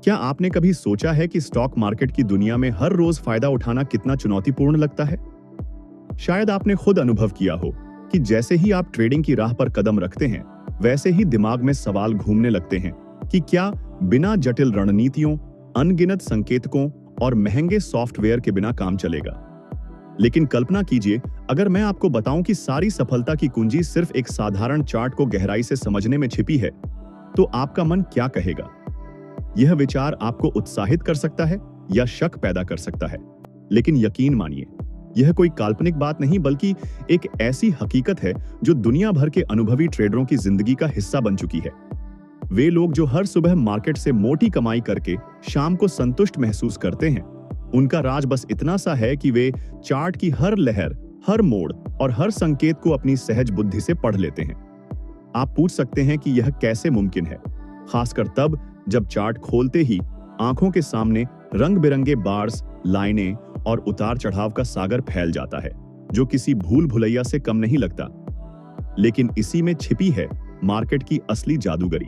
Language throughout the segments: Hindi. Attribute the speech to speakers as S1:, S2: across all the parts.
S1: क्या आपने कभी सोचा है कि स्टॉक मार्केट की दुनिया में हर रोज फायदा उठाना कितना चुनौतीपूर्ण लगता है? शायद आपने खुद अनुभव किया हो कि जैसे ही आप ट्रेडिंग की राह पर कदम रखते हैं, वैसे ही दिमाग में सवाल घूमने लगते हैं कि क्या बिना जटिल रणनीतियों, अनगिनत संकेतकों और महंगे सॉफ्टवेयर के बिना काम चलेगा। लेकिन कल्पना कीजिए, अगर मैं आपको बताऊं कि सारी सफलता की कुंजी सिर्फ एक साधारण चार्ट को गहराई से समझने में छिपी है, तो आपका मन क्या कहेगा? यह विचार आपको उत्साहित कर सकता है या शक पैदा कर सकता है। लेकिन यकीन मानिए, यह कोई काल्पनिक बात नहीं बल्कि एक ऐसी हकीकत है जो दुनिया भर के अनुभवी ट्रेडरों की जिंदगी का हिस्सा बन चुकी है। वे लोग जो हर सुबह मार्केट से मोटी कमाई करके शाम को संतुष्ट महसूस करते हैं, उनका राज बस इतना सा है कि वे चार्ट की हर लहर, हर मोड़ और हर संकेत को अपनी सहज बुद्धि से पढ़ लेते हैं। आप पूछ सकते हैं कि यह कैसे मुमकिन है, खासकर तब जब चार्ट खोलते ही आंखों के सामने रंग बिरंगे बार्स, लाइनें और उतार चढ़ाव का सागर फैल जाता है, जो किसी भूल भुलैया से कम नहीं लगता। लेकिन इसी में छिपी है मार्केट की असली जादूगरी।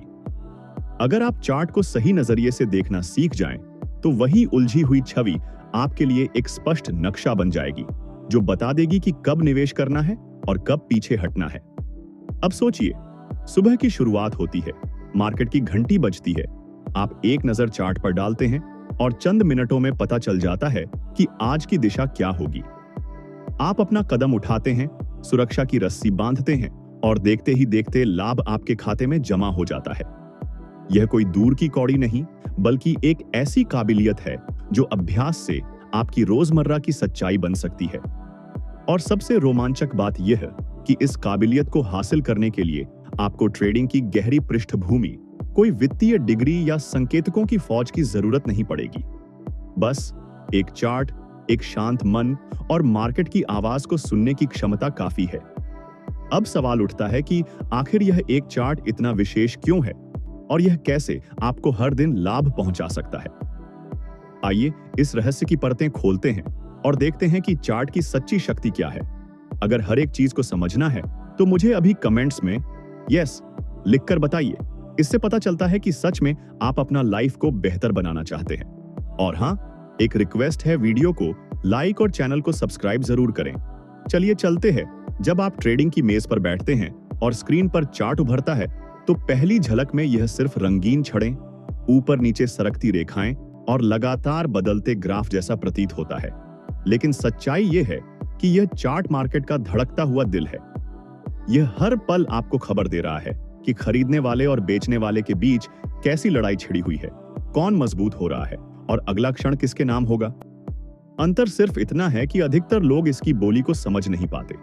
S1: अगर आप चार्ट को सही नजरिए से देखना सीख जाएं, तो वही उलझी हुई छवि आपके लिए एक स्पष्ट नक्शा बन जाएगी, जो बता देगी कि कब निवेश करना है और कब पीछे हटना है। अब सोचिए, सुबह की शुरुआत होती है, मार्केट की घंटी बजती है, आप एक नजर चार्ट पर डालते हैं और चंद मिनटों में पता चल जाता है कि आज की दिशा क्या होगी। आप अपना कदम उठाते हैं, सुरक्षा की रस्सी बांधते हैं और देखते ही देखते लाभ आपके खाते में जमा हो जाता है। यह कोई दूर की कौड़ी नहीं, बल्कि एक ऐसी काबिलियत है जो अभ्यास से आपकी रोजमर्रा की सच्चाई बन सकती है। और सबसे रोमांचक बात यह है कि इस काबिलियत को हासिल करने के लिए आपको ट्रेडिंग की गहरी पृष्ठभूमि, कोई वित्तीय डिग्री या संकेतकों की फौज की जरूरत नहीं पड़ेगी। बस एक चार्ट, एक शांत मन और मार्केट की आवाज को सुनने की क्षमता काफी है। अब सवाल उठता है कि आखिर यह एक चार्ट इतना विशेष क्यों है और यह कैसे आपको हर दिन लाभ पहुंचा सकता है। आइए इस रहस्य की परतें खोलते हैं और देखते हैं कि चार्ट की सच्ची शक्ति क्या है। अगर हर एक चीज को समझना है तो मुझे अभी कमेंट्स में यस लिखकर बताइए। इससे पता चलता है कि सच में आप अपना लाइफ को बेहतर बनाना चाहते हैं। और हाँ, एक रिक्वेस्ट है, वीडियो को लाइक और चैनल को सब्सक्राइब जरूर करें। चलिए चलते हैं। जब आप ट्रेडिंग की मेज पर बैठते हैं और स्क्रीन पर चार्ट उभरता है, तो पहली झलक में यह सिर्फ रंगीन छड़ें, ऊपर नीचे सरकती रेखाएं और लगातार बदलते ग्राफ जैसा प्रतीत होता है। लेकिन सच्चाई यह है कि यह चार्ट मार्केट का धड़कता हुआ दिल है। यह हर पल आपको खबर दे रहा है कि खरीदने वाले और बेचने वाले के बीच कैसी लड़ाई छिड़ी हुई है, कौन मजबूत हो रहा है और अगला क्षण किसके नाम होगा। अंतर सिर्फ इतना है कि अधिकतर लोग इसकी बोली को समझ नहीं पाते।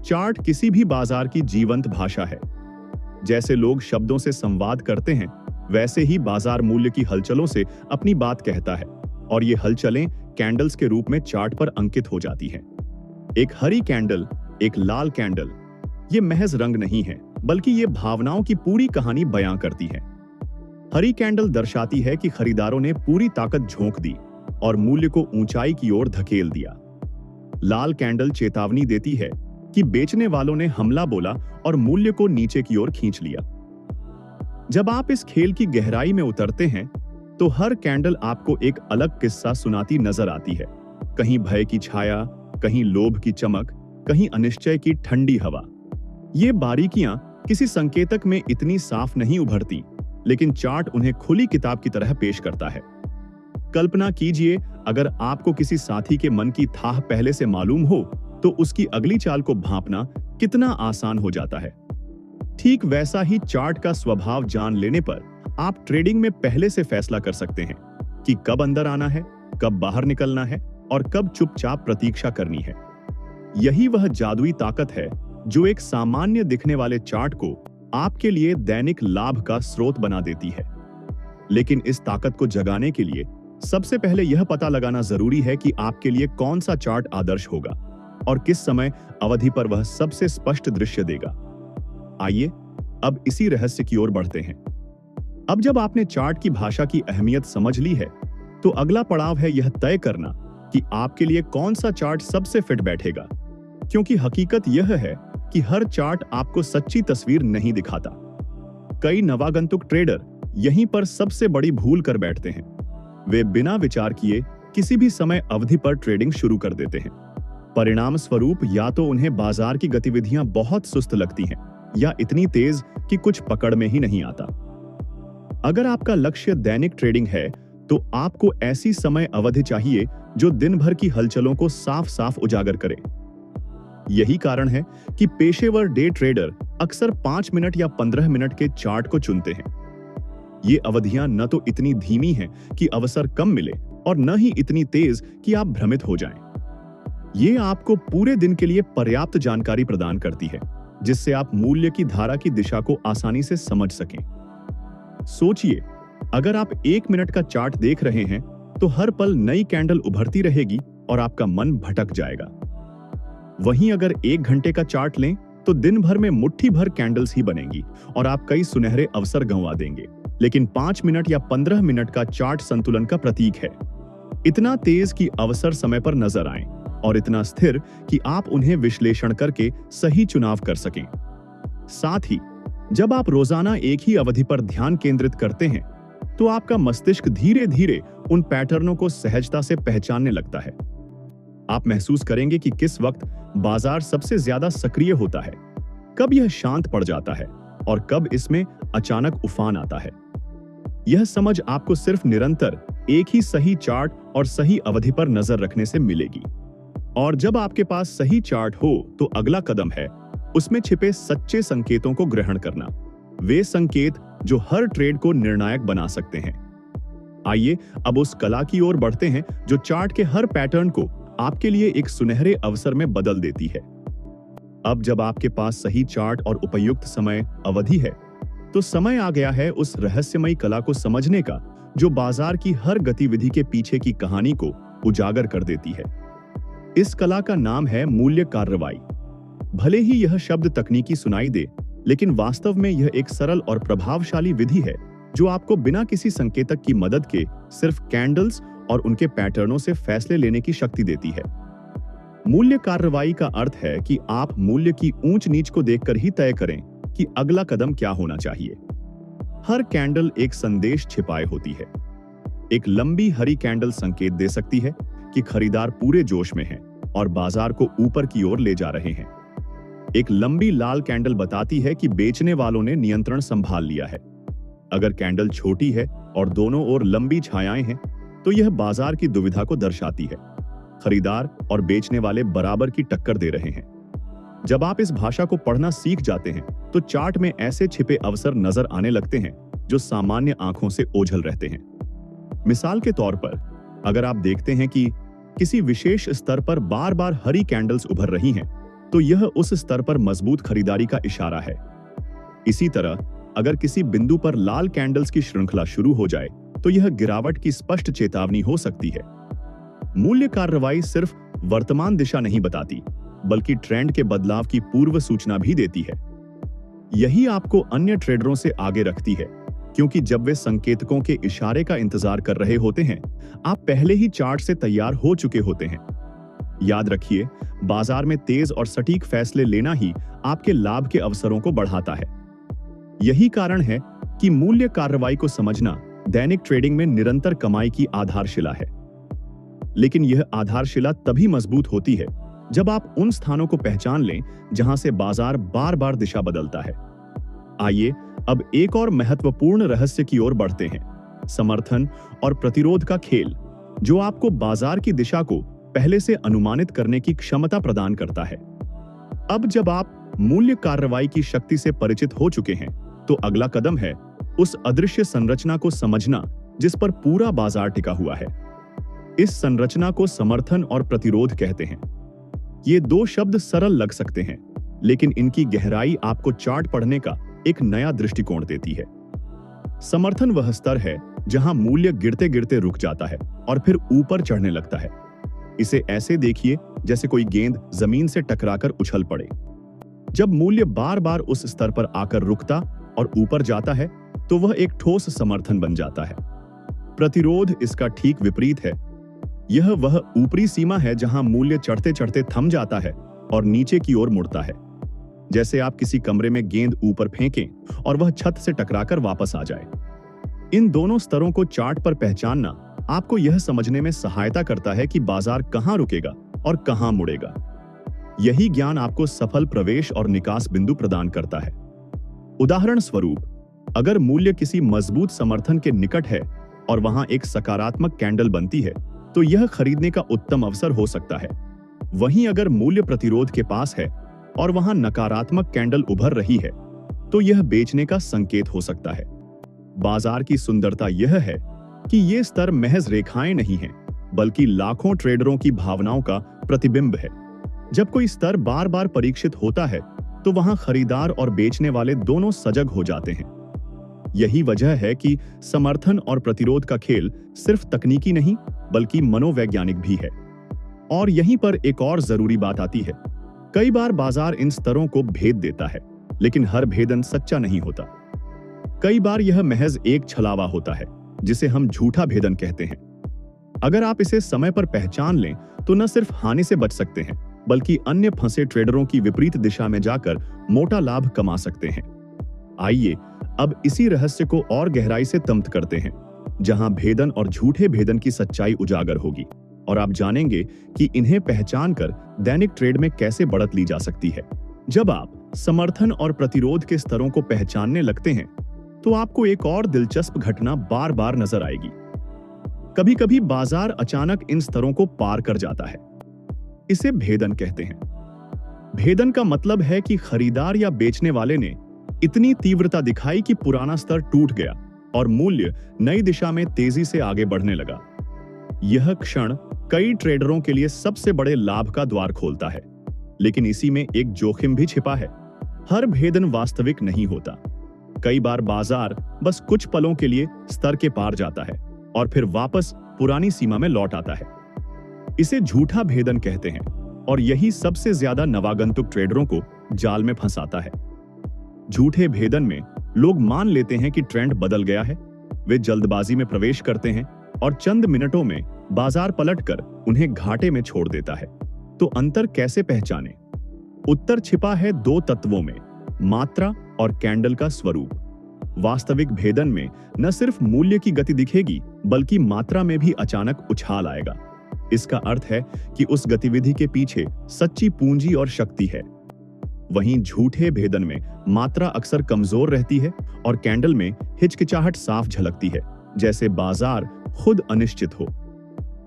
S1: चार्ट किसी भी बाजार की जीवंत भाषा है। जैसे लोग शब्दों से संवाद करते हैं, वैसे ही बाजार मूल्य की हलचलों से अपनी बात कहता है, और ये हलचलें कैंडल्स के रूप में चार्ट पर अंकित हो जाती हैं। एक हरी कैंडल, एक लाल कैंडल, ये महज रंग नहीं है, बल्कि ये भावनाओं की पूरी कहानी बयां करती है। हरी कैंडल दर्शाती है कि खरीदारों ने पूरी ताकत झोंक दी और मूल्य को ऊंचाई की ओर धकेल दिया। लाल कैंडल चेतावनी देती है कि बेचने वालों ने हमला बोला और मूल्य को नीचे की ओर खींच लिया। जब आप इस खेल की गहराई में उतरते हैं, तो हर कैंडल आपको एक अलग किस्सा सुनाती नजर आती है। कहीं भय की छाया, कहीं लोभ की चमक, कहीं अनिश्चय की ठंडी हवा। ये बारीकियां किसी संकेतक में इतनी साफ नहीं उभरती, लेकिन चार्ट उन्हें खुली किताब की तरह पेश करता है। कल्पना कीजिए, अगर आपको किसी साथी के मन की थाह पहले से मालूम हो, तो उसकी अगली चाल को भांपना कितना आसान हो जाता है। ठीक वैसा ही चार्ट का स्वभाव जान लेने पर आप ट्रेडिंग में पहले से फैसला कर सकते हैं कि कब अंदर आना है, कब बाहर निकलना है और कब चुपचाप प्रतीक्षा करनी है। यही वह जादुई ताकत है जो एक सामान्य दिखने वाले चार्ट को आपके लिए दैनिक लाभ का स्रोत बना देती है। लेकिन इस ताकत को जगाने के लिए सबसे पहले यह पता लगाना जरूरी है कि आपके लिए कौन सा चार्ट आदर्श होगा और किस समय अवधि पर वह सबसे स्पष्ट दृश्य देगा। आइए अब इसी रहस्य की ओर बढ़ते हैं। अब जब आपने चार्ट की भाषा की अहमियत समझ ली है, तो अगला पड़ाव है यह तय करना कि आपके लिए कौन सा चार्ट सबसे फिट बैठेगा। क्योंकि हकीकत यह है कि हर चार्ट आपको सच्ची तस्वीर नहीं दिखाता। कई नवागंतुक ट्रेडर यहीं पर सबसे बड़ी भूल कर बैठते हैं। वे बिना विचार किए किसी भी समय अवधि पर ट्रेडिंग शुरू कर देते हैं। परिणाम स्वरूप या तो उन्हें बाजार की गतिविधियां बहुत सुस्त लगती हैं या इतनी तेज कि कुछ पकड़ में ही नहीं आता। अगर आपका लक्ष्य दैनिक ट्रेडिंग है तो आपको ऐसी समय अवधि चाहिए जो दिन भर की हलचलों को साफ साफ उजागर करे। यही कारण है कि पेशेवर डे ट्रेडर अक्सर 5 मिनट या 15 मिनट के चार्ट को चुनते हैं। ये अवधियां न तो इतनी धीमी हैं कि अवसर कम मिले और न ही इतनी तेज कि आप भ्रमित हो जाएं। ये आपको पूरे दिन के लिए पर्याप्त जानकारी प्रदान करती है, जिससे आप मूल्य की धारा की दिशा को आसानी से समझ सकें। सोचिए, अगर आप 1 मिनट का चार्ट देख रहे हैं तो हर पल नई कैंडल उभरती रहेगी और आपका मन भटक जाएगा। वहीं अगर 1 घंटे का चार्ट लें तो दिन भर में मुट्ठी भर कैंडल्स ही बनेंगी और आप कई सुनहरे अवसर गंवा देंगे। लेकिन 5 मिनट या 15 मिनट का चार्ट संतुलन का प्रतीक है। इतना तेज कि अवसर समय पर नजर आएं और इतना स्थिर कि आप उन्हें विश्लेषण करके सही चुनाव कर सकें। साथ ही जब आप रोजाना एक ही अवधि पर ध्यान केंद्रित करते हैं तो आपका मस्तिष्क धीरे धीरे उन पैटर्नों को सहजता से पहचानने लगता है। आप महसूस करेंगे कि किस वक्त बाजार सबसे ज्यादा सक्रिय होता है, कब यह शांत पड़ जाता है और कब इसमें अचानक उफान आता है। यह समझ आपको सिर्फ निरंतर एक ही सही चार्ट और सही अवधि पर नजर रखने से मिलेगी। और जब आपके पास सही चार्ट हो तो अगला कदम है उसमें छिपे सच्चे संकेतों को ग्रहण करना। वे संकेत जो हर ट्रेड को निर्णायक बना सकते हैं। आइए अब उस कला की ओर बढ़ते हैं जो चार्ट के हर पैटर्न को आपके लिए एक सुनहरे अवसर में बदल देती है। अब जब आपके पास सही चार्ट और उपयुक्त समय अवधि है तो समय आ गया है उस रहस्यमयी कला को समझने का जो बाजार की हर गतिविधि के पीछे की कहानी को उजागर कर देती है। इस कला का नाम है मूल्य कार्रवाई। भले ही यह शब्द तकनीकी सुनाई दे, लेकिन वास्तव में यह एक सरल और प्रभावशाली विधि है जो आपको बिना किसी संकेतक की मदद के सिर्फ कैंडल्स और उनके पैटर्नों से फैसले लेने की शक्ति देती है। मूल्य कार्रवाई का अर्थ है कि आप मूल्य की ऊंच नीच को देखकर ही तय करें कि अगला कदम क्या होना चाहिए। हर कैंडल एक संदेश छिपाए होती है। एक लंबी हरी कैंडल संकेत दे सकती है कि खरीदार पूरे जोश में हैं और बाजार को ऊपर की ओर ले जा रहे हैं। एक लंबी लाल कैंडल बताती है कि बेचने वालों ने नियंत्रण संभाल लिया है। अगर कैंडल छोटी है और दोनों ओर लंबी छायाएं हैं तो यह बाजार की दुविधा को दर्शाती है। खरीदार और बेचने वाले बराबर की टक्कर दे रहे हैं। जब आप इस भाषा को पढ़ना सीख जाते हैं तो चार्ट में ऐसे छिपे अवसर नजर आने लगते हैं जो सामान्य आंखों से ओझल रहते हैं। मिसाल के तौर पर, अगर आप देखते हैं कि किसी विशेष स्तर पर बार बार हरी कैंडल्स उभर रही हैं, तो यह उस स्तर पर मजबूत खरीदारी का इशारा है। इसी तरह अगर किसी बिंदु पर लाल कैंडल्स की श्रृंखला शुरू हो जाए तो यह गिरावट की स्पष्ट चेतावनी हो सकती है। मूल्य कार्रवाई सिर्फ वर्तमान दिशा नहीं बताती, बल्कि ट्रेंड के बदलाव की पूर्व सूचना भी देती है। यही आपको अन्य ट्रेडरों से आगे रखती है, क्योंकि जब वे संकेतकों के इशारे का इंतजार कर रहे होते हैं, आप पहले ही चार्ट से तैयार हो चुके होते हैं। याद रखिए, बाजार में तेज और सटीक फैसले लेना ही आपके लाभ के अवसरों को बढ़ाता है। यही कारण है कि मूल्य कार्रवाई को समझना दैनिक ट्रेडिंग में निरंतर कमाई की आधारशिला है। लेकिन यह आधारशिला तभी मजबूत होती है जब आप उन स्थानों को पहचान लें जहां से बाजार बार बार दिशा बदलता है। आइए अब एक और महत्वपूर्ण रहस्य की ओर बढ़ते हैं, समर्थन और प्रतिरोध का खेल, जो आपको बाजार की दिशा को पहले से अनुमानित करने की क्षमता प्रदान करता है। अब जब आप मूल्य कार्रवाई की शक्ति से परिचित हो चुके हैं, तो अगला कदम है उस अदृश्य संरचना को समझना जिस पर पूरा बाजार टिका हुआ है। इस संरचना को समर्थन और प्रतिरोध कहते हैं। ये दो शब्द सरल लग सकते हैं, लेकिन इनकी गहराई आपको चार्ट पढ़ने का एक नया दृष्टिकोण देती है। समर्थन वह स्तर है जहां मूल्य गिरते गिरते रुक जाता है और फिर ऊपर चढ़ने लगता है। इसे ऐसे देखिए जैसे कोई गेंद जमीन से टकराकर उछल पड़े। जब मूल्य बार बार उस स्तर पर आकर रुकता और ऊपर जाता है तो वह एक ठोस समर्थन बन जाता है। प्रतिरोध इसका ठीक विपरीत है। यह वह ऊपरी सीमा है जहां मूल्य चढ़ते चढ़ते थम जाता है और नीचे की ओर मुड़ता है। जैसे आप किसी कमरे में गेंद ऊपर फेंकें और वह छत से टकराकर वापस आ जाए। इन दोनों स्तरों को चार्ट पर पहचानना आपको यह समझने में सहायता करता है कि बाजार कहां रुकेगा और कहां मुड़ेगा। यही ज्ञान आपको सफल प्रवेश और निकास बिंदु प्रदान करता है। उदाहरण स्वरूप, अगर मूल्य किसी मजबूत समर्थन के निकट है और वहां एक सकारात्मक कैंडल बनती है, तो यह खरीदने का उत्तम अवसर हो सकता है। वहीं अगर मूल्य प्रतिरोध के पास है और वहां नकारात्मक कैंडल उभर रही है, तो यह बेचने का संकेत हो सकता है। बाजार की सुंदरता यह है कि ये स्तर महज रेखाएं नहीं हैं, बल्कि लाखों ट्रेडरों की भावनाओं का प्रतिबिंब है। जब कोई स्तर बार बार परीक्षित होता है, तो वहां खरीदार और बेचने वाले दोनों सजग हो जाते हैं। यही वजह है कि समर्थन और प्रतिरोध का खेल सिर्फ तकनीकी नहीं, बल्कि मनोवैज्ञानिक भी है। और यहीं पर एक और जरूरी बात आती है। कई बार बाजार इन स्तरों को भेद देता है, लेकिन हर भेदन सच्चा नहीं होता। कई बार यह महज एक छलावा होता है, जिसे हम झूठा भेदन कहते हैं। अगर आप इसे समय पर पहचान लें, तो न सिर्फ हानि से बच सकते हैं, बल्कि अन्य फंसे ट्रेडरों की विपरीत दिशा में जाकर मोटा लाभ कमा सकते हैं। आइए अब इसी रहस्य को और गहराई से तंत्र करते हैं, जहां भेदन और झूठे भेदन की सच्चाई उजागर होगी, और आप जानेंगे कि इन्हें पहचान कर दैनिक ट्रेड में कैसे बढ़त ली जा सकती है। जब आप समर्थन और प्रतिरोध के स्तरों को पहचानने लगते हैं, तो आपको एक और दिलचस्प घटना बार बार नजर आएगी। कभी कभी बाजार अचानक इन स्तरों को पार कर जाता है। इसे भेदन कहते हैं। भेदन का मतलब है कि खरीदार या बेचने वाले ने इतनी तीव्रता दिखाई कि पुराना स्तर टूट गया और मूल्य नई दिशा में तेजी से आगे बढ़ने लगा। यह क्षण कई ट्रेडरों के लिए सबसे बड़े लाभ का द्वार खोलता है, लेकिन इसी में एक जोखिम भी छिपा है। हर भेदन वास्तविक नहीं होता। कई बार बाजार बस कुछ पलों के लिए स्तर के पार जाता है और फिर वापस पुरानी सीमा में लौट आता है। इसे झूठा भेदन कहते हैं, और यही सबसे ज्यादा नवागंतुक ट्रेडरों को जाल में फंसाता है। झूठे भेदन में लोग मान लेते हैं कि ट्रेंड बदल गया है। वे जल्दबाजी में प्रवेश करते हैं और चंद मिनटों में बाजार पलटकर उन्हें घाटे में छोड़ देता है। तो अंतर कैसे पहचानें? उत्तर छिपा है दो तत्वों में, मात्रा और कैंडल का स्वरूप। वास्तविक भेदन में न सिर्फ मूल्य की गति दिखेगी, बल्कि मात्रा में भी अचानक उछाल आएगा। इसका अर्थ है कि उस गतिविधि के पीछे सच्ची पूंजी और शक्ति है। वहीं झूठे भेदन में मात्रा अक्सर कमजोर रहती है और कैंडल में हिचकिचाहट साफ झलकती है, जैसे बाजार खुद अनिश्चित हो।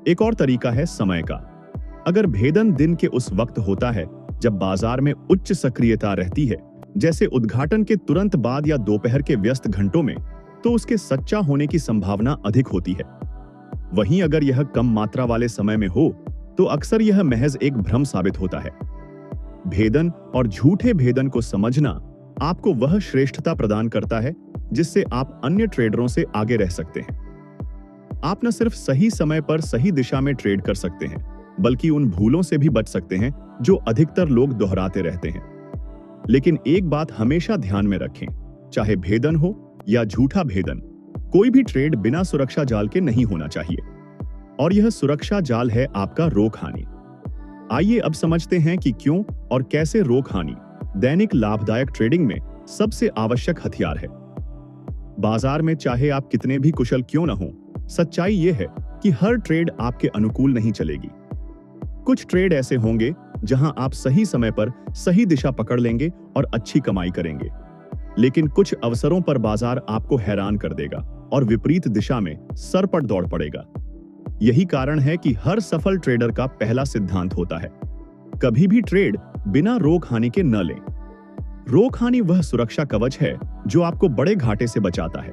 S1: एक और तरीका है समय का। अगर भेदन दिन के उस वक्त होता है जब बाजार में उच्च सक्रियता रहती है, जैसे उद्घाटन के तुरंत बाद या दोपहर के व्यस्त घंटों में, तो उसके सच्चा होने की संभावना अधिक होती है। वहीं अगर यह कम मात्रा वाले समय में हो, तो अक्सर यह महज एक भ्रम साबित होता है। भेदन और झूठे भेदन को समझना आपको वह श्रेष्ठता प्रदान करता है जिससे आप अन्य ट्रेडरों से आगे रह सकते हैं। आप न सिर्फ सही समय पर सही दिशा में ट्रेड कर सकते हैं, बल्कि उन भूलों से भी बच सकते हैं जो अधिकतर लोग दोहराते रहते हैं। लेकिन एक बात हमेशा ध्यान में रखें, चाहे भेदन हो या झूठा भेदन, कोई भी ट्रेड बिना सुरक्षा जाल के नहीं होना चाहिए। और यह सुरक्षा जाल है आपका रोक हानि। आइए अब समझते हैं कि क्यों और कैसे रोक हानि दैनिक लाभदायक ट्रेडिंग में सबसे आवश्यक हथियार है। बाजार में चाहे आप कितने भी कुशल क्यों न हो, सच्चाई यह है कि हर ट्रेड आपके अनुकूल नहीं चलेगी। कुछ ट्रेड ऐसे होंगे जहां आप सही समय पर सही दिशा पकड़ लेंगे और अच्छी कमाई करेंगे, लेकिन कुछ अवसरों पर बाजार आपको हैरान कर देगा और विपरीत दिशा में सरपट दौड़ पड़ेगा। यही कारण है कि हर सफल ट्रेडर का पहला सिद्धांत होता है, कभी भी ट्रेड बिना रोक हानि के न लें। रोक हानि वह सुरक्षा कवच है जो आपको बड़े घाटे से बचाता है।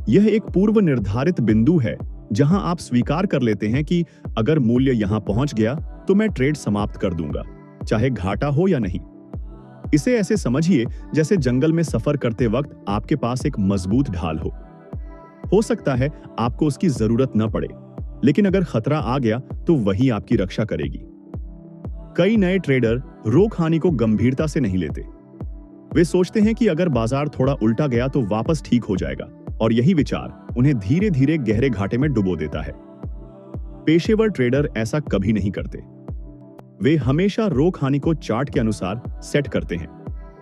S1: यह एक पूर्व निर्धारित बिंदु है जहां आप स्वीकार कर लेते हैं कि अगर मूल्य यहां पहुंच गया तो मैं ट्रेड समाप्त कर दूंगा, चाहे घाटा हो या नहीं। इसे ऐसे समझिए जैसे जंगल में सफर करते वक्त आपके पास एक मजबूत ढाल हो सकता है आपको उसकी जरूरत न पड़े, लेकिन अगर खतरा आ गया तो वही आपकी रक्षा करेगी। कई नए ट्रेडर रोक हानि को गंभीरता से नहीं लेते। वे सोचते हैं कि अगर बाजार थोड़ा उल्टा गया तो वापस ठीक हो जाएगा, और यही विचार उन्हें धीरे धीरे गहरे घाटे में डुबो देता है। पेशेवर ट्रेडर ऐसा कभी नहीं करते। वे हमेशा रोक हानि को चार्ट के अनुसार सेट करते हैं।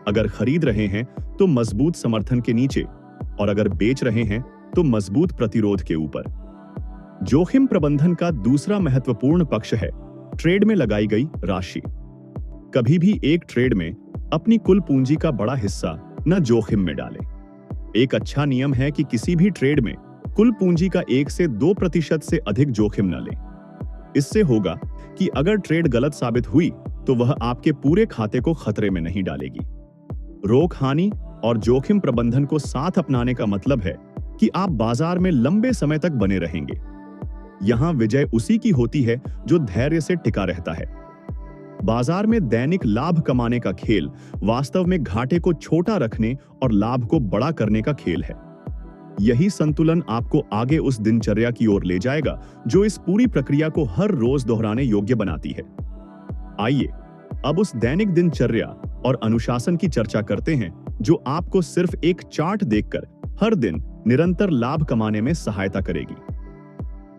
S1: अगर खरीद रहे हैं तो मजबूत समर्थन के नीचे, और अगर बेच रहे हैं तो मजबूत प्रतिरोध के ऊपर। जोखिम प्रबंधन का दूसरा महत्वपूर्ण पक्ष है ट्रेड में लगाई गई राशि। कभी भी एक ट्रेड में अपनी कुल पूंजी का बड़ा हिस्सा न जोखिम में डालें। एक अच्छा नियम है कि किसी भी ट्रेड में कुल पूंजी का 1 से 2% से अधिक जोखिम न लें। इससे होगा कि अगर ट्रेड गलत साबित हुई तो वह आपके पूरे खाते को खतरे में नहीं डालेगी। रोक हानि और जोखिम प्रबंधन को साथ अपनाने का मतलब है कि आप बाजार में लंबे समय तक बने रहेंगे। यहां विजय उसी की होती है जो धैर्य से टिका रहता है। बाजार में दैनिक लाभ कमाने का खेल वास्तव में घाटे को छोटा रखने और लाभ को बड़ा करने का खेल है। यही संतुलन आपको आगे उस दिनचर्या की ओर ले जाएगा जो इस पूरी प्रक्रिया को हर रोज दोहराने योग्य बनाती है। आइए अब उस दैनिक दिनचर्या और अनुशासन की चर्चा करते हैं जो आपको सिर्फ एक चार्ट देखकर हर दिन निरंतर लाभ कमाने में सहायता करेगी।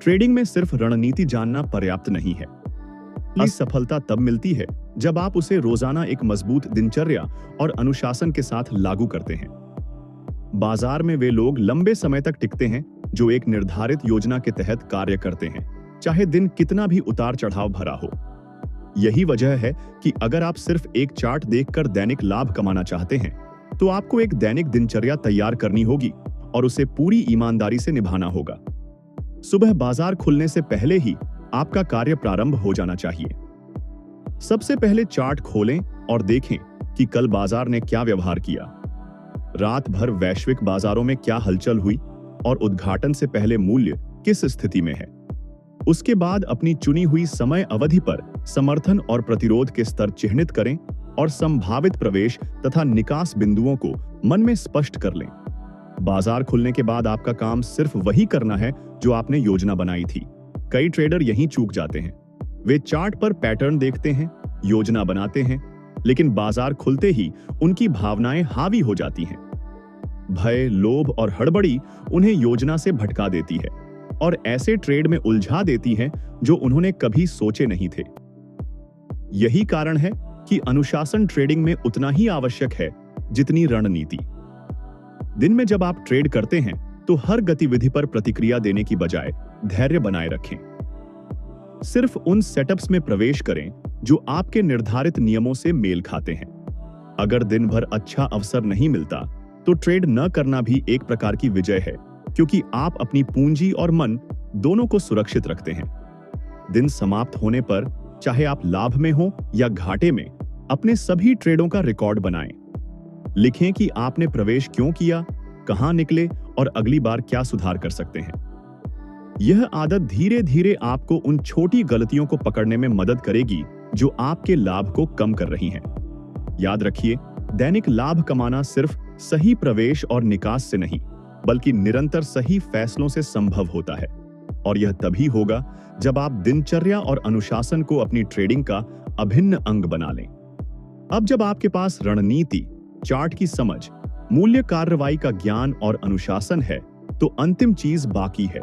S1: ट्रेडिंग में सिर्फ रणनीति जानना पर्याप्त नहीं है। असली सफलता तब मिलती है जब आप उसे रोजाना एक मजबूत दिनचर्या और अनुशासन के साथ लागू करते हैं। बाजार में वे लोग लंबे समय तक टिकते हैं जो एक निर्धारित योजना के तहत कार्य करते हैं, चाहे दिन कितना भी उतार चढ़ाव भरा हो। यही वजह है कि अगर आप सिर्फ एक चार्ट देखकर दैनिक लाभ कमाना चाहते हैं तो आपको एक दैनिक दिनचर्या तैयार करनी होगी और उसे पूरी ईमानदारी से निभाना होगा। सुबह बाजार खुलने से पहले ही आपका कार्य प्रारंभ हो जाना चाहिए। सबसे पहले चार्ट खोलें और देखें कि कल बाजार ने क्या व्यवहार किया। रात भर वैश्विक बाजारों में क्या हलचल हुई और उद्घाटन से पहले मूल्य किस स्थिति में है। उसके बाद अपनी चुनी हुई समय अवधि पर समर्थन और प्रतिरोध के स्तर चिह्नित करें और संभावित प्रवेश तथा निकास बिंदुओं को मन में स्पष्ट कर लें। बाजार खुलने के बाद आपका काम सिर्फ वही करना है जो आपने योजना बनाई थी। कई ट्रेडर यहीं चूक जाते हैं। वे चार्ट पर पैटर्न देखते हैं, योजना बनाते हैं, लेकिन बाजार खुलते ही उनकी भावनाएं हावी हो जाती हैं। भय, लोभ और हड़बड़ी उन्हें योजना से भटका देती है और ऐसे ट्रेड में उलझा देती हैं जो उन्होंने कभी सोचे नहीं थे। यही कारण है कि अनुशासन ट्रेडिंग में उतना ही आवश्यक है जितनी रणनीति। दिन में जब आप ट्रेड करते हैं तो हर गतिविधि पर प्रतिक्रिया देने की बजाय धैर्य बनाए रखें। सिर्फ उन सेटअप्स में प्रवेश करें जो आपके निर्धारित नियमों से मेल खाते हैं। अगर दिन भर अच्छा अवसर नहीं मिलता तो ट्रेड न करना भी एक प्रकार की विजय है, क्योंकि आप अपनी पूंजी और मन दोनों को सुरक्षित रखते हैं। दिन समाप्त होने पर चाहे आप लाभ में हो या घाटे में, अपने सभी ट्रेडों का रिकॉर्ड बनाएं। लिखें कि आपने प्रवेश क्यों किया, कहां निकले और अगली बार क्या सुधार कर सकते हैं। यह आदत धीरे धीरे आपको उन छोटी गलतियों को पकड़ने में मदद करेगी जो आपके लाभ को कम कर रही हैं। याद रखिए, दैनिक लाभ कमाना सिर्फ सही प्रवेश और निकास से नहीं, बल्कि निरंतर सही फैसलों से संभव होता है। और यह तभी होगा जब आप दिनचर्या और अनुशासन को अपनी ट्रेडिंग का अभिन्न अंग बना लें। अब जब आपके पास रणनीति, चार्ट की समझ, मूल्य कार्रवाई का ज्ञान और अनुशासन है, तो अंतिम चीज बाकी है,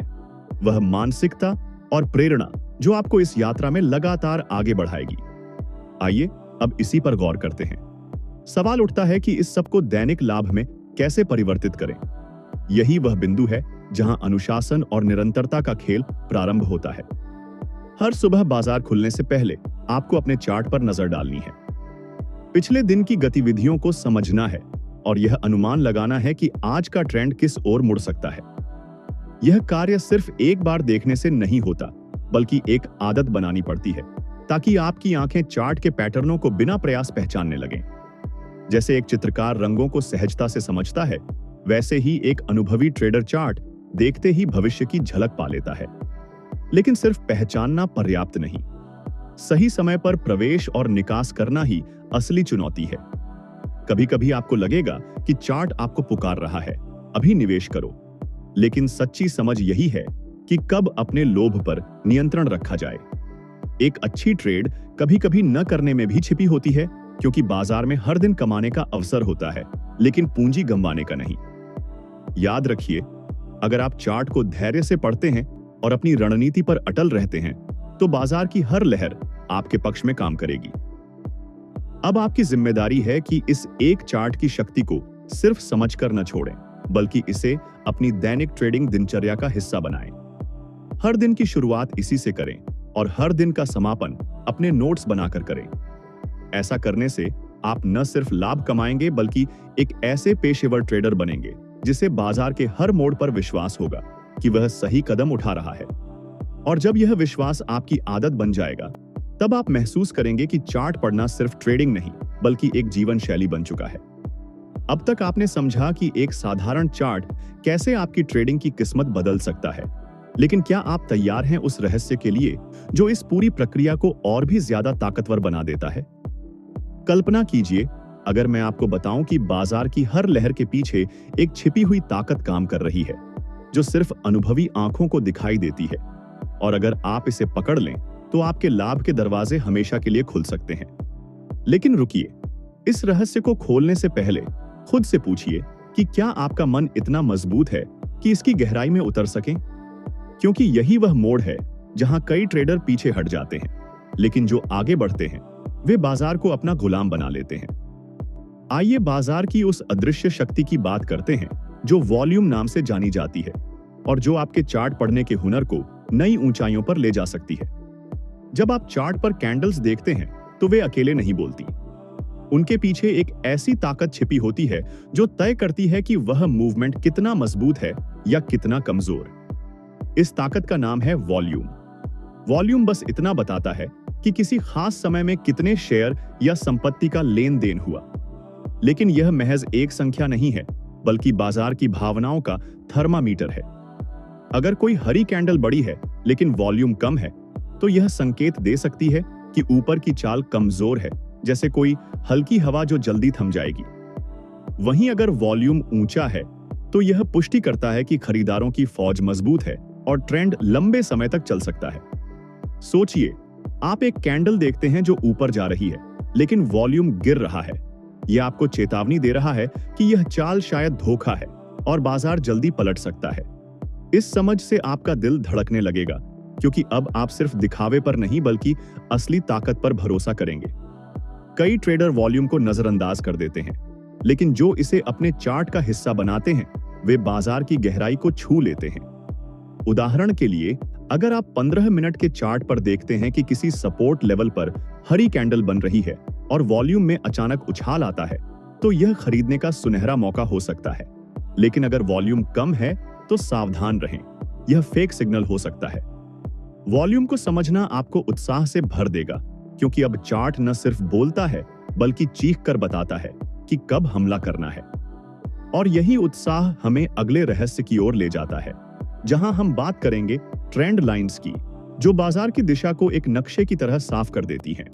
S1: वह मानसिकता और प्रेरणा जो आपको इस यात्रा में लगातार आगे बढ़ाएगी। आइए अब इसी पर गौर करते हैं। सवाल उठता है कि इस सब को दैनिक लाभ में कैसे परिवर्तित करें। यही वह बिंदु है जहां अनुशासन और निरंतरता का खेल प्रारंभ होता है। हर सुबह बाजार खुलने से पहले आपको अपने चार्ट पर नजर डालनी है। पिछले दिन की गतिविधियों को समझना है और यह अनुमान लगाना है कि आज का ट्रेंड किस ओर मुड़ सकता है। यह कार्य सिर्फ एक बार देखने से नहीं होता, बल्कि एक आदत बनानी पड़ती है, ताकि आपकी आंखें चार्ट के पैटर्नों को बिना प्रयास पहचानने लगें। जैसे एक चित्रकार रंगों को सहजता से समझता है, वैसे ही एक अनुभवी ट्रेडर चार्ट देखते ही भविष्य की झलक पा लेता है। लेकिन सिर्फ पहचानना पर्याप्त नहीं, सही समय पर प्रवेश और निकास करना ही असली चुनौती है। कभी कभी आपको लगेगा कि चार्ट आपको पुकार रहा है, अभी निवेश करो, लेकिन सच्ची समझ यही है कि कब अपने लोभ पर नियंत्रण रखा जाए। एक अच्छी ट्रेड कभी कभी न करने में भी छिपी होती है, क्योंकि बाजार में हर दिन कमाने का अवसर होता है, लेकिन पूंजी गंवाने का नहीं। याद रखिए, अगर आप चार्ट को धैर्य से पढ़ते हैं और अपनी रणनीति पर अटल रहते हैं, तो बाजार की हर लहर आपके पक्ष में काम करेगी। अब आपकी जिम्मेदारी है कि इस एक चार्ट की शक्ति को सिर्फ समझकर न छोड़ें, बल्कि इसे अपनी दैनिक ट्रेडिंग दिनचर्या का हिस्सा बनाएं। हर दिन की शुरुआत इसी से करें और हर दिन का समापन अपने नोट्स बनाकर करें। ऐसा करने से आप न सिर्फ लाभ कमाएंगे बल्कि एक ऐसे पेशेवर ट्रेडर बनेंगे जिसे बाजार के हर मोड़ पर विश्वास होगा कि वह सही कदम उठा रहा है। और जब यह विश्वास आपकी आदत बन जाएगा, तब आप महसूस करेंगे कि चार्ट पढ़ना सिर्फ ट्रेडिंग नहीं बल्कि एक जीवन शैली बन चुका है। अब तक आपने समझा कि एक साधारण चार्ट कैसे आपकी ट्रेडिंग की किस्मत बदल सकता है, लेकिन क्या आप तैयार हैं उस रहस्य के लिए जो इस पूरी प्रक्रिया को और भी ज्यादा ताकतवर बना देता है? कल्पना कीजिए, अगर मैं आपको बताऊं कि बाजार की हर लहर के पीछे एक छिपी हुई ताकत काम कर रही है जो सिर्फ अनुभवी आंखों को दिखाई देती है, और अगर आप इसे पकड़ लें तो आपके लाभ के दरवाजे हमेशा के लिए खुल सकते हैं। लेकिन रुकिए, इस रहस्य को खोलने से पहले खुद से पूछिए कि क्या आपका मन इतना मजबूत है कि इसकी गहराई में उतर सकें? क्योंकि यही वह मोड़ है जहां कई ट्रेडर पीछे हट जाते हैं, लेकिन जो आगे बढ़ते हैं वे बाजार को अपना गुलाम बना लेते हैं। आइए बाजार की उस अदृश्य शक्ति की बात करते हैं जो वॉल्यूम नाम से जानी जाती है और जो आपके चार्ट पढ़ने के हुनर को नई ऊंचाइयों पर ले जा सकती है। जब आप चार्ट पर कैंडल्स देखते हैं तो वे अकेले नहीं बोलती। उनके पीछे एक ऐसी ताकत छिपी होती है जो तय करती है कि वह मूवमेंट कितना मजबूत है या कितना कमजोर। इस ताकत का नाम है वॉल्यूम। वॉल्यूम बस इतना बताता है कि किसी खास समय में कितने शेयर या संपत्ति का लेन देन हुआ, लेकिन यह महज एक संख्या नहीं है बल्कि बाजार की भावनाओं का थर्मामीटर है। अगर कोई हरी कैंडल बड़ी है लेकिन वॉल्यूम कम है तो यह संकेत दे सकती है कि ऊपर की चाल कमजोर है, जैसे कोई हल्की हवा जो जल्दी थम जाएगी। वहीं अगर वॉल्यूम ऊंचा है तो यह पुष्टि करता है कि खरीदारों की फौज मजबूत है और ट्रेंड लंबे समय तक चल सकता है। सोचिए, आप एक कैंडल देखते हैं जो ऊपर जा रही है लेकिन वॉल्यूम गिर रहा है। यह आपको चेतावनी दे रहा है कि यह चाल शायद धोखा है और बाजार जल्दी पलट सकता है। इस समझ से आपका दिल धड़कने लगेगा, क्योंकि अब आप सिर्फ दिखावे पर नहीं बल्कि असली ताकत पर भरोसा करेंगे। कई ट्रेडर वॉल्यूम को नजरअंदाज कर देते हैं, लेकिन जो इसे अपने चार्ट का हिस्सा बनाते हैं वे बाजार की गहराई को छू लेते हैं। उदाहरण के लिए, अगर आप 15 मिनट के चार्ट पर देखते हैं कि किसी सपोर्ट लेवल पर हरी कैंडल बन रही है और वॉल्यूम में अचानक उछाल आता है, तो यह खरीदने का सुनहरा मौका हो सकता है। लेकिन अगर वॉल्यूम कम है तो सावधान रहें, यह फेक सिग्नल हो सकता है। वॉल्यूम को समझना आपको उत्साह से भर देगा, क्योंकि अब चार्ट न सिर्फ बोलता है बल्कि चीख कर बताता है कि कब हमला करना है। और यही उत्साह हमें अगले रहस्य की ओर ले जाता है, जहां हम बात करेंगे ट्रेंड लाइंस की, जो बाजार की दिशा को एक नक्शे की तरह साफ कर देती हैं।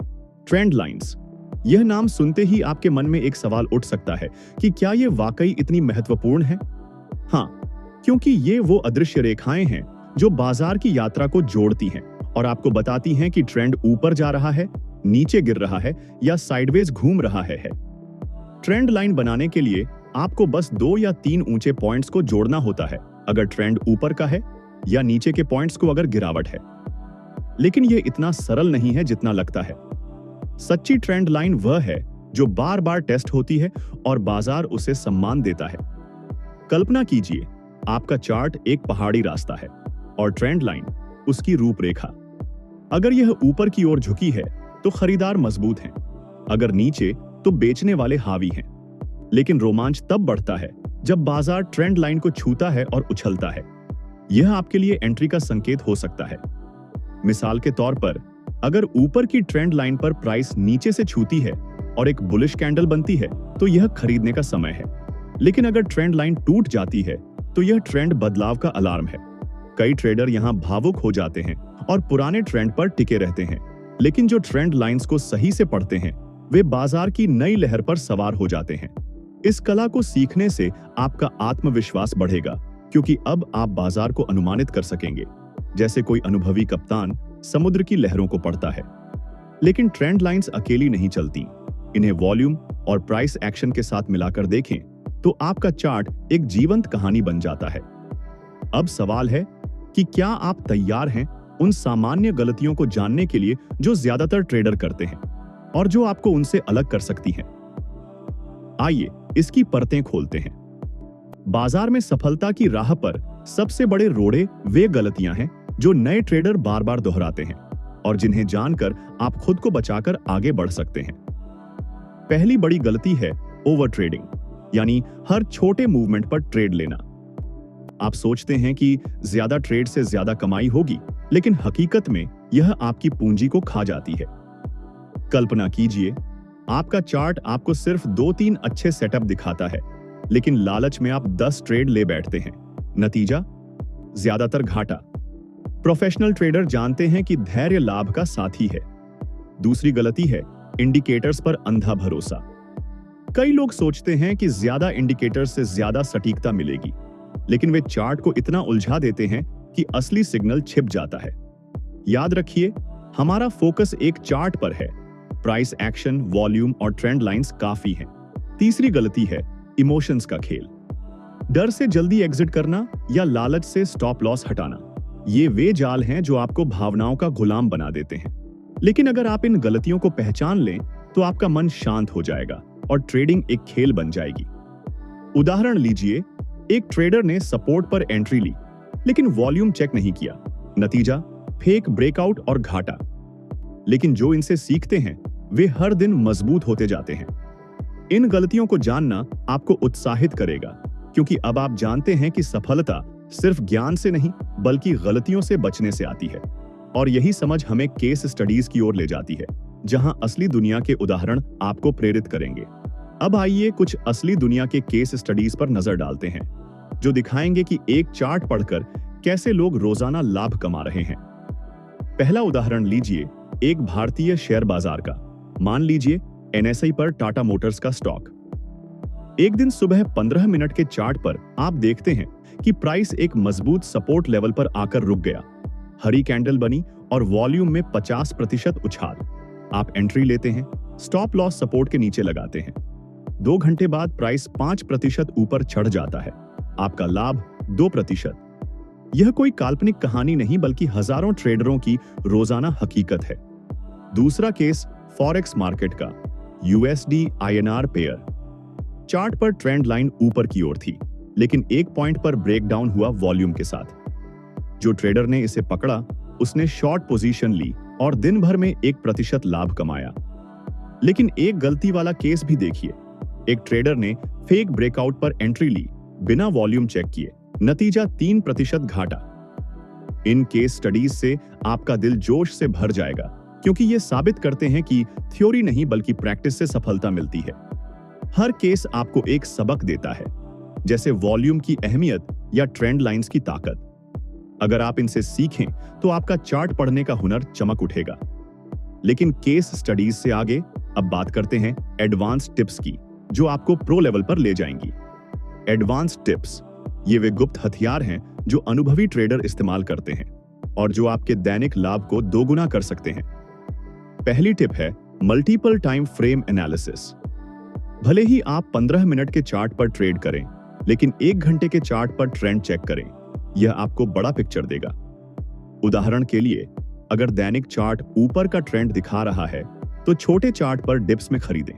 S1: ट्रेंड लाइंस, यह नाम सुनते ही आपके मन में एक सवाल उठ सकता है कि क्या यह वाकई इतनी महत्वपूर्ण है? हाँ, क्योंकि ये वो अदृश्य रेखाएं हैं जो बाजार की यात्रा को जोड़ती हैं और आपको बताती हैं कि ट्रेंड ऊपर जा रहा है, नीचे गिर रहा है या साइडवेज घूम रहा है। ट्रेंड लाइन बनाने के लिए आपको बस 2 या 3 ऊंचे पॉइंट्स को जोड़ना होता है अगर ट्रेंड ऊपर का है, या नीचे के पॉइंट्स को अगर गिरावट है। लेकिन यह इतना सरल नहीं है जितना लगता है। सच्ची ट्रेंड लाइन वह है जो बार बार टेस्ट होती है और बाजार उसे सम्मान देता है। कल्पना कीजिए, आपका चार्ट एक पहाड़ी रास्ता है और ट्रेंड लाइन उसकी रूपरेखा। अगर यह ऊपर की ओर झुकी है तो खरीदार मजबूत हैं, अगर नीचे तो बेचने वाले हावी हैं। लेकिन रोमांच तब बढ़ता है जब बाजार ट्रेंड लाइन को छूता है और उछलता है। यह आपके लिए एंट्री का संकेत हो सकता है। मिसाल के तौर पर, अगर ऊपर की ट्रेंड लाइन पर प्राइस नीचे से छूती है और एक बुलिश कैंडल बनती है तो यह खरीदने का समय है। लेकिन अगर ट्रेंड लाइन टूट जाती है तो यह ट्रेंड बदलाव का अलार्म है। कई ट्रेडर यहां भावुक हो जाते हैं और पुराने ट्रेंड पर टिके रहते हैं, लेकिन जो ट्रेंड लाइंस को सही से पढ़ते हैं वे बाजार की नई लहर पर सवार हो जाते हैं। इस कला को सीखने से आपका आत्मविश्वास बढ़ेगा, क्योंकि अब आप बाजार को अनुमानित कर सकेंगे, जैसे कोई अनुभवी कप्तान समुद्र की लहरों को पढ़ता है। लेकिन ट्रेंड लाइंस अकेली नहीं चलती, इन्हें वॉल्यूम और प्राइस एक्शन के साथ मिलाकर देखें तो आपका चार्ट एक जीवंत कहानी बन जाता है। अब सवाल है कि क्या आप तैयार हैं उन सामान्य गलतियों को जानने के लिए जो ज्यादातर ट्रेडर करते हैं और जो आपको उनसे अलग कर सकती हैं? आइए इसकी परतें खोलते हैं। बाजार में सफलता की राह पर सबसे बड़े रोड़े वे गलतियां हैं जो नए ट्रेडर बार बार दोहराते हैं और जिन्हें जानकर आप खुद को बचाकर आगे बढ़ सकते हैं। पहली बड़ी गलती है ओवर ट्रेडिंग, यानी हर छोटे मूवमेंट पर ट्रेड लेना। आप सोचते हैं कि ज्यादा ट्रेड से ज्यादा कमाई होगी, लेकिन हकीकत में यह आपकी पूंजी को खा जाती है। कल्पना कीजिए, आपका चार्ट आपको सिर्फ 2-3 अच्छे सेटअप दिखाता है, लेकिन लालच में आप 10 ट्रेड ले बैठते हैं। नतीजा? ज्यादातर घाटा। प्रोफेशनल ट्रेडर जानते हैं कि धैर्य लाभ का साथी है। दूसरी गलती है इंडिकेटर्स पर अंधा भरोसा। कई लोग सोचते हैं कि ज्यादा इंडिकेटर्स से ज्यादा सटीकता मिलेगी, लेकिन वे चार्ट को इतना उलझा देते हैं कि असली सिग्नल छिप जाता है। याद रखिए, हमारा फोकस एक चार्ट पर है। प्राइस एक्शन, वॉल्यूम और ट्रेंड लाइंस काफी हैं। तीसरी गलती है इमोशंस का खेल। डर से जल्दी एग्जिट करना या लालच से स्टॉप लॉस हटाना, ये वे जाल हैं जो आपको भावनाओं का गुलाम बना देते हैं। लेकिन अगर आप इन गलतियों को पहचान लें तो आपका मन शांत हो जाएगा और ट्रेडिंग एक खेल बन जाएगी। उदाहरण लीजिए, एक ट्रेडर ने सपोर्ट पर एंट्री ली, लेकिन वॉल्यूम चेक नहीं किया। नतीजा? फेक ब्रेकआउट और घाटा। लेकिन जो इनसे सीखते हैं वे हर दिन मजबूत होते जाते हैं। इन गलतियों को जानना आपको उत्साहित करेगा, क्योंकि अब आप जानते हैं कि सफलता सिर्फ ज्ञान से नहीं बल्कि गलतियों से बचने से आती है। और यही समझ हमें केस स्टडीज की ओर ले जाती है, जहां असली दुनिया के उदाहरण आपको प्रेरित करेंगे। अब आइए कुछ असली दुनिया के केस स्टडीज पर नजर डालते हैं, जो दिखाएंगे कि एक चार्ट पढ़कर कैसे लोग रोजाना लाभ कमा रहे हैं। पहला उदाहरण लीजिए, एक भारतीय शेयर बाजार का। मान लीजिए NSE पर टाटा मोटर्स का स्टॉक। एक दिन सुबह 15 मिनट के चार्ट पर आप देखते हैं कि प्राइस एक मजबूत सपोर्ट लेवल पर आकर रुक गया। हरी कैंडल बनी और वॉल्यूम में 50% उछाल। आप एंट्री लेते हैं, स्टॉप लॉस सपोर्ट के नीचे लगाते हैं। 2 घंटे बाद प्राइस 5% ऊपर चढ़ जाता है। आपका लाभ 2%। यह कोई काल्पनिक कहानी नहीं बल्कि हजारों ट्रेडरों की रोजाना हकीकत है। दूसरा केस फॉरेक्स मार्केट का, USD INR पेयर। चार्ट पर ट्रेंड लाइन ऊपर की ओर थी, लेकिन एक पॉइंट पर ब्रेकडाउन हुआ वॉल्यूम के साथ। जो ट्रेडर ने इसे पकड़ा उसने शॉर्ट पोजीशन ली और दिन भर में 1% लाभ कमाया। लेकिन एक गलती वाला केस भी देखिए, एक ट्रेडर ने फेक ब्रेकआउट पर एंट्री ली बिना वॉल्यूम चेक किए। नतीजा 3% घाटा। इन केस स्टडीज से आपका दिल जोश से भर जाएगा, क्योंकि ये साबित करते हैं कि थ्योरी नहीं बल्कि प्रैक्टिस से सफलता मिलती है। हर केस आपको एक सबक देता है, जैसे वॉल्यूम की अहमियत या ट्रेंड लाइंस की ताकत। अगर आप इनसे सीखें तो आपका चार्ट पढ़ने का हुनर चमक उठेगा। लेकिन केस स्टडीज से आगे अब बात करते हैं एडवांस टिप्स की, जो आपको प्रो लेवल पर ले जाएंगी। एडवांस टिप्स, ये वे गुप्त हथियार हैं जो अनुभवी ट्रेडर इस्तेमाल करते हैं और जो आपके दैनिक लाभ को दोगुना कर सकते हैं। पहली टिप है मल्टीपल टाइम फ्रेम एनालिसिस। भले ही आप 15 मिनट के चार्ट पर ट्रेड करें, लेकिन 1 घंटे के चार्ट पर ट्रेंड चेक करें। यह आपको बड़ा पिक्चर देगा। उदाहरण के लिए, अगर दैनिक चार्ट ऊपर का ट्रेंड दिखा रहा है तो छोटे चार्ट पर डिप्स में खरीदें।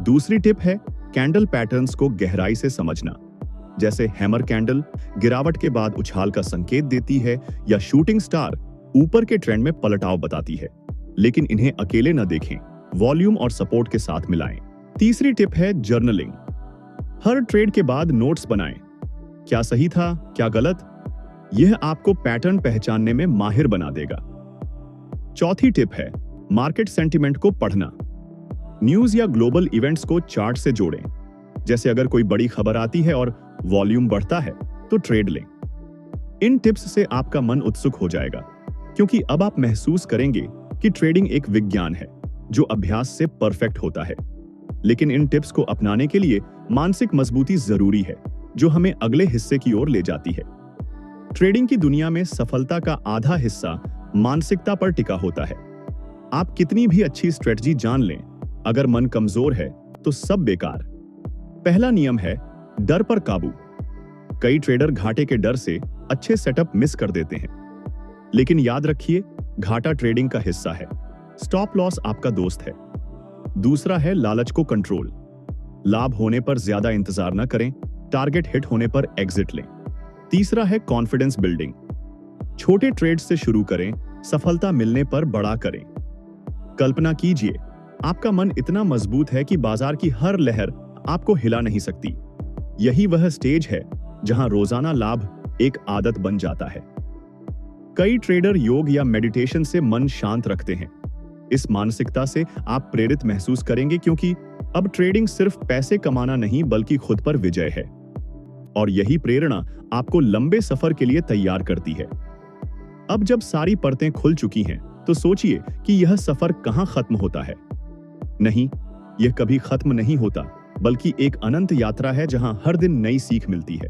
S1: दूसरी टिप है कैंडल पैटर्न्स को गहराई से समझना। जैसे हैमर कैंडल गिरावट के बाद उछाल का संकेत देती है या शूटिंग स्टार ऊपर के ट्रेंड में पलटाव बताती है। लेकिन इन्हें अकेले न देखें, वॉल्यूम और सपोर्ट के साथ मिलाएं। तीसरी टिप है जर्नलिंग। हर ट्रेड के बाद नोट्स बनाएं। क्या सही था, क्या गलत? यह आपको पैटर्न पहचानने में माहिर बना देगा। चौथी टिप है मार्केट सेंटिमेंट को पढ़ना। न्यूज या ग्लोबल इवेंट्स को चार्ट से जोड़ें। जैसे अगर कोई बड़ी खबर आती है और वॉल्यूम बढ़ता है तो ट्रेड लें। इन टिप्स से आपका मन उत्सुक हो जाएगा, क्योंकि अब आप महसूस करेंगे कि ट्रेडिंग एक विज्ञान है जो अभ्यास से परफेक्ट होता है। लेकिन इन टिप्स को अपनाने के लिए मानसिक मजबूती जरूरी है, जो हमें अगले हिस्से की ओर ले जाती है। ट्रेडिंग की दुनिया में सफलता का आधा हिस्सा मानसिकता पर टिका होता है। आप कितनी भी अच्छी स्ट्रेटजी जान लें, अगर मन कमजोर है तो सब बेकार। पहला नियम है डर पर काबू। कई ट्रेडर घाटे के डर से अच्छे सेटअप मिस कर देते हैं। लेकिन याद रखिए, घाटा ट्रेडिंग का हिस्सा है, स्टॉप लॉस आपका दोस्त है। दूसरा है लालच को कंट्रोल। लाभ होने पर ज्यादा इंतजार न करें, टारगेट हिट होने पर एग्जिट लें। तीसरा है कॉन्फिडेंस बिल्डिंग। छोटे ट्रेड से शुरू करें, सफलता मिलने पर बड़ा करें। कल्पना कीजिए, आपका मन इतना मजबूत है कि बाजार की हर लहर आपको हिला नहीं सकती। यही वह स्टेज है जहां रोजाना लाभ एक आदत बन जाता है। कई ट्रेडर योग या मेडिटेशन से मन शांत रखते हैं। इस मानसिकता से आप प्रेरित महसूस करेंगे, क्योंकि अब ट्रेडिंग सिर्फ पैसे कमाना नहीं बल्कि खुद पर विजय है। और यही प्रेरणा आपको लंबे सफर के लिए तैयार करती है। अब जब सारी परतें खुल चुकी हैं, तो सोचिए कि यह सफर कहां खत्म होता है। नहीं, यह कभी खत्म नहीं होता, बल्कि एक अनंत यात्रा है जहां हर दिन नई सीख मिलती है।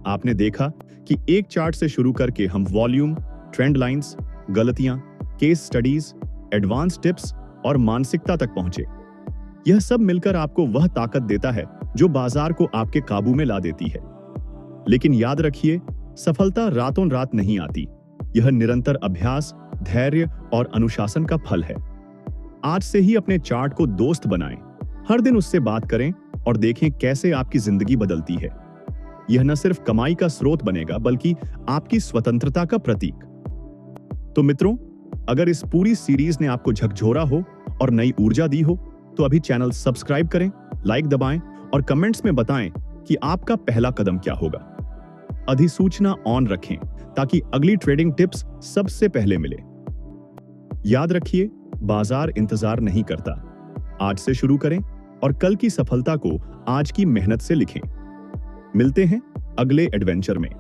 S1: आपने देखा कि एक चार्ट से शुरू करके हम वॉल्यूम, ट्रेंड लाइंस, गलतियां, केस स्टडीज, एडवांस टिप्स और मानसिकता तक पहुंचे। यह सब मिलकर आपको वह ताकत देता है जो बाजार को आपके काबू में ला देती है। लेकिन याद रखिए, सफलता रातों रात नहीं आती। यह निरंतर अभ्यास, धैर्य और अनुशासन का फल है। आज से ही अपने चार्ट को दोस्त बनाएं। हर दिन उससे बात करें और देखें कैसे आपकी जिंदगी बदलती है। यह न सिर्फ कमाई का स्रोत बनेगा, बल्कि आपकी स्वतंत्रता का प्रतीक। तो मित्रों, अगर इस पूरी सीरीज ने आपको झकझोरा हो और नई ऊर्जा दी हो, तो अभी चैनल सब्सक्राइब करें, लाइक दबाएं और कमेंट्स में बताएं कि आपका पहला कदम क्या होगा। अधिसूचना ऑन रखें ताकि अगली ट्रेडिंग टिप्स सबसे पहले मिले। याद रखिए, बाजार इंतजार नहीं करता। आज से शुरू करें और कल की सफलता को आज की मेहनत से लिखें। मिलते हैं अगले एडवेंचर में।